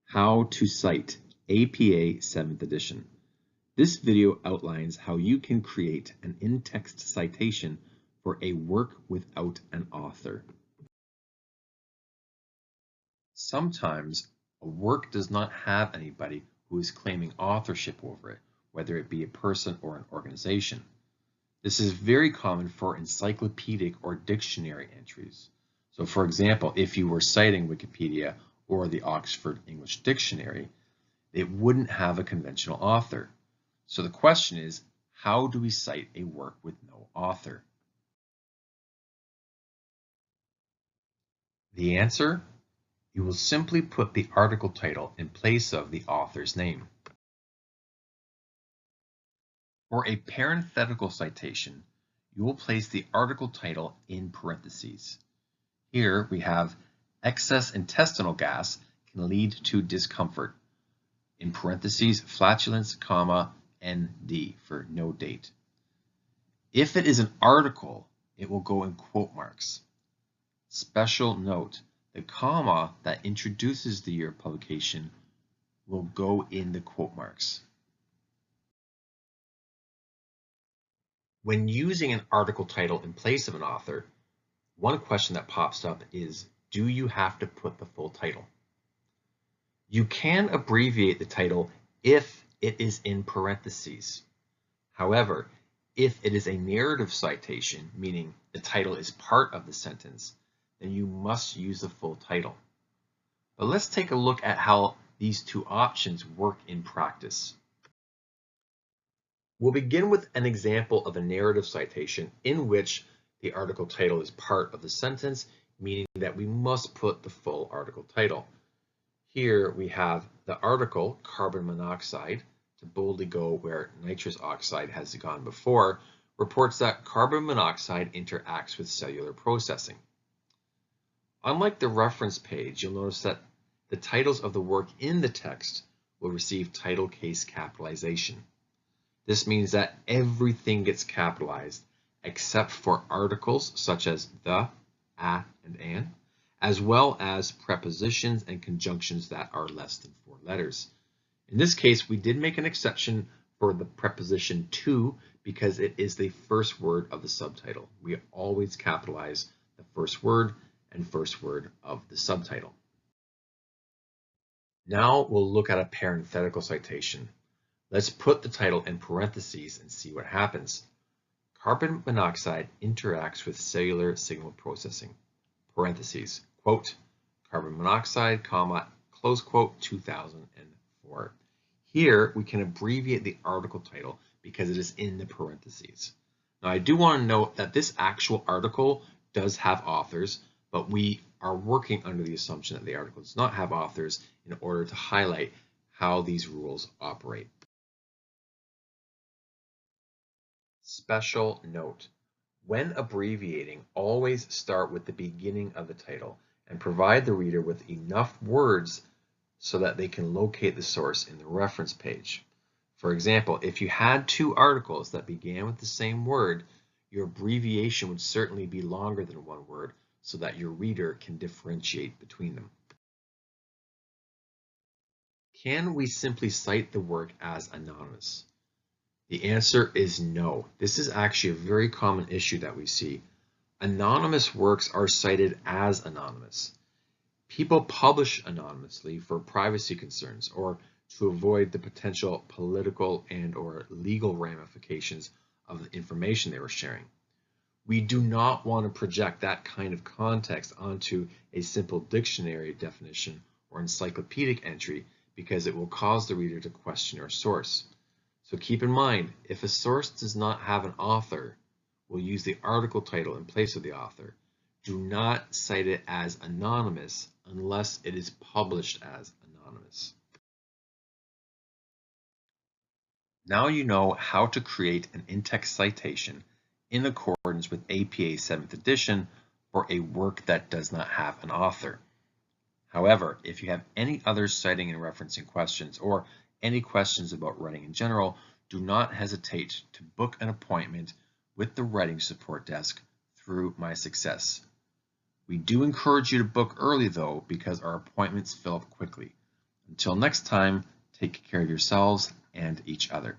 How to Cite APA 7th edition. This video outlines how you can create an in-text citation for a work without an author. Sometimes a work does not have anybody who is claiming authorship over it, whether it be a person or an organization. This is very common for encyclopedic or dictionary entries. So for example, if you were citing Wikipedia or the Oxford English Dictionary, it wouldn't have a conventional author. So the question is, how do we cite a work with no author? The answer? You will simply put the article title in place of the author's name. For a parenthetical citation, you will place the article title in parentheses. Here we have excess intestinal gas can lead to discomfort. In parentheses, flatulence, comma, ND for no date. If it is an article, it will go in quote marks. Special note, the comma that introduces the year of publication will go in the quote marks. When using an article title in place of an author, one question that pops up is, do you have to put the full title? You can abbreviate the title if it is in parentheses. However, if it is a narrative citation, meaning the title is part of the sentence, then you must use the full title. But let's take a look at how these two options work in practice. We'll begin with an example of a narrative citation in which the article title is part of the sentence, meaning that we must put the full article title. Here we have the article, carbon monoxide, to boldly go where nitrous oxide has gone before, reports that carbon monoxide interacts with cellular processing. Unlike the reference page, you'll notice that the titles of the work in the text will receive title case capitalization. This means that everything gets capitalized except for articles such as the, a, and an, as well as prepositions and conjunctions that are less than 4 letters. In this case, we did make an exception for the preposition to because it is the first word of the subtitle. We always capitalize the first word and first word of the subtitle. Now we'll look at a parenthetical citation. Let's put the title in parentheses and see what happens. Carbon monoxide interacts with cellular signal processing. Parentheses, quote, carbon monoxide, comma, close quote, 2004. Here we can abbreviate the article title because it is in the parentheses. Now I do want to note that this actual article does have authors, but we are working under the assumption that the article does not have authors in order to highlight how these rules operate. Special note. When abbreviating, always start with the beginning of the title and provide the reader with enough words so that they can locate the source in the reference page. For example, if you had two articles that began with the same word, your abbreviation would certainly be longer than one word so that your reader can differentiate between them. Can we simply cite the work as anonymous? The answer is no. This is actually a very common issue that we see. Anonymous works are cited as anonymous. People publish anonymously for privacy concerns or to avoid the potential political and/or legal ramifications of the information they were sharing. We do not want to project that kind of context onto a simple dictionary definition or encyclopedic entry because it will cause the reader to question our source. So keep in mind, if a source does not have an author, we'll use the article title in place of the author. Do not cite it as anonymous unless it is published as anonymous. Now you know how to create an in-text citation in accordance with APA 7th edition for a work that does not have an author. However, if you have any other citing and referencing questions or any questions about writing in general, do not hesitate to book an appointment with the Writing Support Desk through My Success. We do encourage you to book early though because our appointments fill up quickly. Until next time, take care of yourselves and each other.